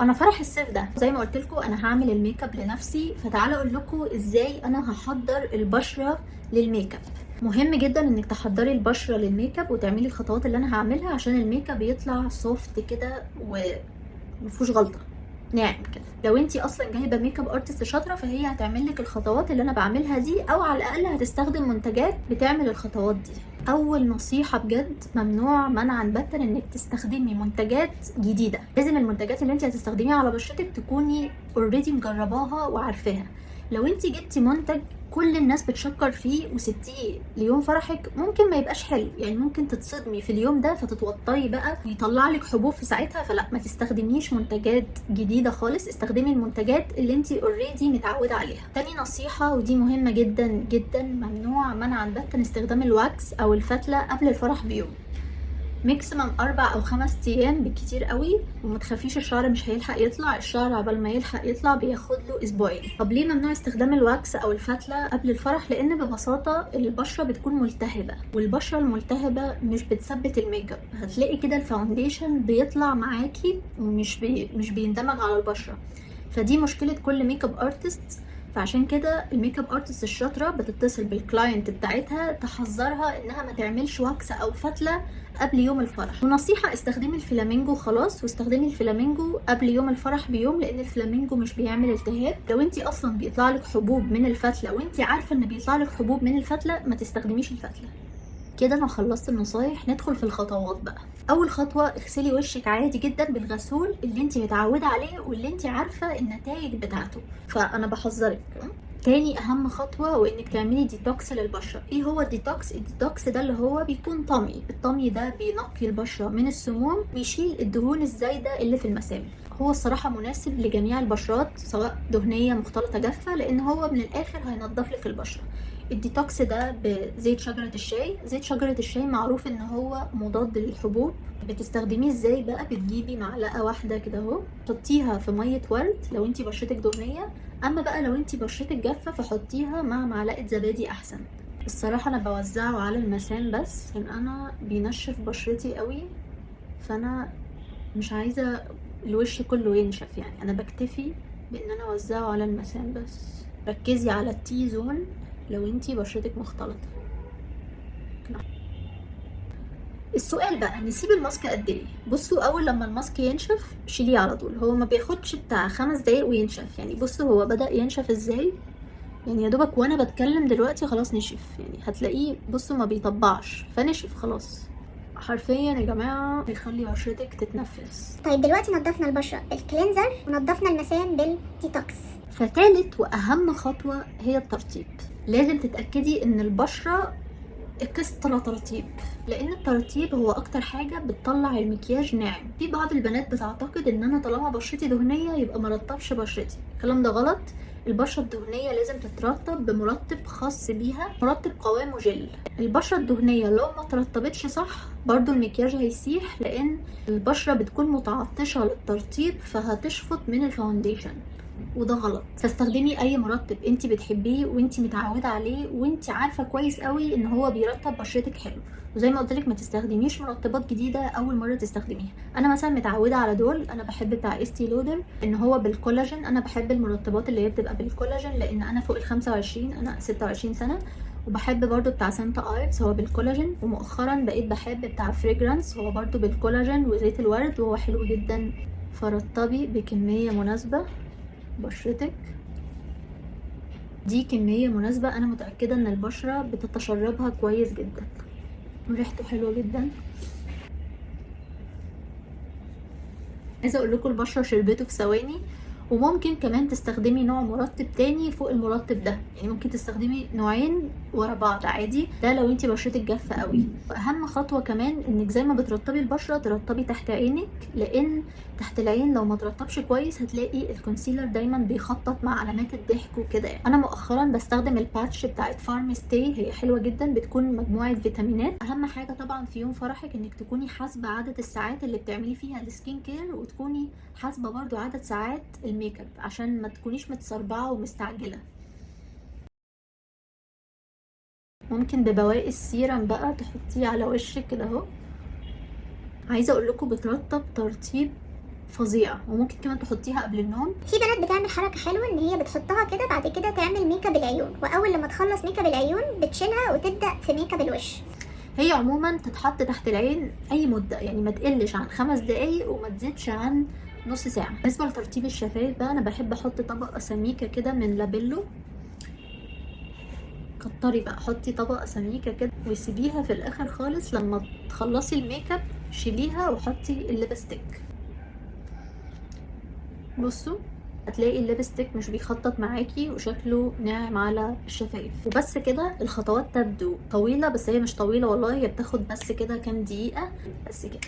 انا فرح الصيف ده زي ما قلت لكم انا هعمل الميك اب لنفسي، فتعالى اقول لكم ازاي انا هحضر البشره للميك اب. مهم جدا انك تحضري البشره للميك اب وتعملي الخطوات اللي انا هعملها عشان الميك اب يطلع سوفت كده ومفيهوش غلطه، ناعم كده. لو انتي اصلا جايبه ميك اب ارتست شاطره فهي هتعمل لك الخطوات اللي انا بعملها دي، او على الاقل هتستخدم منتجات بتعمل الخطوات دي. اول نصيحه بجد، ممنوع منعا باتا انك تستخدمي منتجات جديده. لازم المنتجات اللي انت هتستخدميها على بشرتك تكوني اوريدي مجرباها وعارفاها. لو انت جبتي منتج كل الناس بتشكر فيه وسبتيه ليوم فرحك ممكن ما يبقاش حلو، يعني ممكن تتصدمي في اليوم ده فتتوتري بقى ويطلع لك حبوب في ساعتها. فلا، ما تستخدميش منتجات جديده خالص، استخدمي المنتجات اللي انت اوريدي متعوده عليها. تاني نصيحه ودي مهمه جدا جدا، ممنوع منعا باتا استخدام الواكس او الفتله قبل الفرح بيوم. ماكسيمم 4 أو 5 ايام بالكتير قوي، وما تخافيش الشعر مش هيلحق يطلع. الشعر عبال ما يلحق يطلع بياخد له اسبوعين. طب ليه ممنوع استخدام الواكس او الفتله قبل الفرح؟ لان ببساطه البشره بتكون ملتهبه، والبشره الملتهبه مش بتثبت الميك اب. هتلاقي كده الفاونديشن بيطلع معاكي مش بيندمج على البشره، فدي مشكله كل ميك اب ارتست. فعشان كده الميك اب ارتست الشاطره بتتصل بالكلاينت بتاعتها تحذرها انها ما تعملش واكس او فتله قبل يوم الفرح. ونصيحه، استخدمي الفلامينجو خلاص، واستخدمي الفلامينجو قبل يوم الفرح بيوم، لان الفلامينجو مش بيعمل التهاب. لو انت اصلا بيطلع لك حبوب من الفتله وانت عارفه ان بيطلع لك حبوب من الفتله ما تستخدميش الفتله. كده انا خلصت النصايح، ندخل في الخطوات بقى. اول خطوه، اغسلي وشك عادي جدا بالغسول اللي انت متعوده عليه واللي انت عارفه النتائج بتاعته، فانا بحذرك. تاني اهم خطوه وانك تعملي ديتوكس للبشره. ايه هو الديتوكس؟ الديتوكس ده اللي هو بيكون طمي. الطمي ده بينقي البشره من السموم، بيشيل الدهون الزايده اللي في المسام. هو الصراحه مناسب لجميع البشرات سواء دهنيه مختلطه جافه، لان هو من الاخر هينضف لك البشره. الديتوكس ده بزيت شجرة الشاي. زيت شجرة الشاي معروف ان هو مضاد للحبوب. بتستخدميه ازاي بقى؟ بتجيبي معلقة واحدة كده اهو، تحطيها في مية ورد لو انتي بشرتك دهنية، اما بقى لو انتي بشرتك جافة فحطيها مع معلقة زبادي احسن. الصراحة انا بوزعه على المسام بس عشان انا بينشف بشرتي قوي، فانا مش عايزة الوش كله ينشف، يعني انا بكتفي بان انا اوزعه على المسام بس. ركزي على التي زون لو انتي بشرتك مختلطة. السؤال بقى، نسيب الماسك قد ايه؟ بصوا، اول لما الماسك ينشف شيليه على طول. هو ما بياخدش بتاع 5 دقايق وينشف. يعني بصوا هو بدأ ينشف ازاي، يعني يا دوبك وانا بتكلم دلوقتي خلاص نشف. يعني هتلاقيه بصوا ما بيطبعش، فنشف خلاص حرفيا يا جماعة، بيخلي بشرتك تتنفس. طيب دلوقتي نضفنا البشرة بالكلينزر ونضفنا المسام بالديتوكس. فتالت واهم خطوة هي الترطيب. لازم تتأكدي ان البشرة اكسترا ترطيب، لان الترطيب هو اكتر حاجه بتطلع المكياج ناعم. في بعض البنات بتعتقد ان انا طالما بشرتي دهنيه يبقى مرطبش بشرتي. الكلام ده غلط. البشره الدهنيه لازم تترطب بمرطب خاص بيها، مرطب قوامه جل. البشره الدهنيه لو ما ترطبتش صح برضو المكياج هيسيح، لان البشره بتكون متعطشه للترطيب فهتشفط من الفاونديشن، وده غلط. فاستخدمي اي مرطب انت بتحبيه وانت متعوده عليه وانت عارفه كويس قوي ان هو بيرطب بشرتك حلو. وزي ما قلت لك ما تستخدميش مرطبات جديده اول مره تستخدميها. انا مثلا متعوده على دول، انا بحب بتاع استي لودر ان هو بالكولاجين. انا بحب المرطبات اللي هي بتبقى بالكولاجين لان انا فوق ال 25، انا 26 سنه. وبحب برضو بتاع سانتا ايرز هو بالكولاجين، ومؤخرا بقيت بحب بتاع فريجرانس هو برضو بالكولاجين وزيت الورد وهو حلو جدا. فرطبي بكميه مناسبه بشرتك، دي كمية مناسبة. انا متأكدة ان البشرة بتتشربها كويس جدا، ريحته حلوة جدا. عايزة اقول لكم البشرة شربته في ثواني. وممكن كمان تستخدمي نوع مرطب تاني فوق المرطب ده، يعني ممكن تستخدمي نوعين ورا بعض عادي، ده لو انتي بشرتك جافه قوي. واهم خطوه كمان انك زي ما بترطبي البشره ترطبي تحت عينك، لان تحت العين لو ما ترطبش كويس هتلاقي الكونسيلر دايما بيخطط مع علامات الضحك وكده. يعني انا مؤخرا بستخدم الباتش بتاعت فارم ستاي، هي حلوه جدا، بتكون مجموعه فيتامينات. اهم حاجه طبعا في يوم فرحك انك تكوني حاسبه عدد الساعات اللي بتعملي فيها السكين كير، وتكوني حاسبه برضو عدد ساعات الميك اب عشان ما تكونيش متسربعه ومستعجله. ممكن ببواقي السيرم بقى تحطيه على وشك كده اهو. عايزه اقول لكم بترطب ترطيب فظيعه، وممكن كمان تحطيها قبل النوم. في بنات بتعمل حركه حلوه ان هي بتحطها كده بعد كده تعمل ميك اب العيون، واول لما تخلص ميك اب العيون بتشيلها وتبدا في ميك اب الوش. هي عموما تتحط تحت العين اي مده، يعني ما تقلش عن 5 دقايق وما تزيدش عن نص ساعه. بالنسبه لترطيب الشفايف بقى، انا بحب احط طبقه سميكه كده من لابيلو. كتري بقى، حطي طبقه سميكه كده وسيبيها في الاخر خالص. لما تخلصي الميك اب شيليها وحطي الليبستيك. بصوا هتلاقي الليبستيك مش بيخطط معاكي وشكله ناعم على الشفايف. وبس كده. الخطوات تبدو طويله بس هي مش طويله والله، هي بتاخد بس كده كام دقيقه بس كده.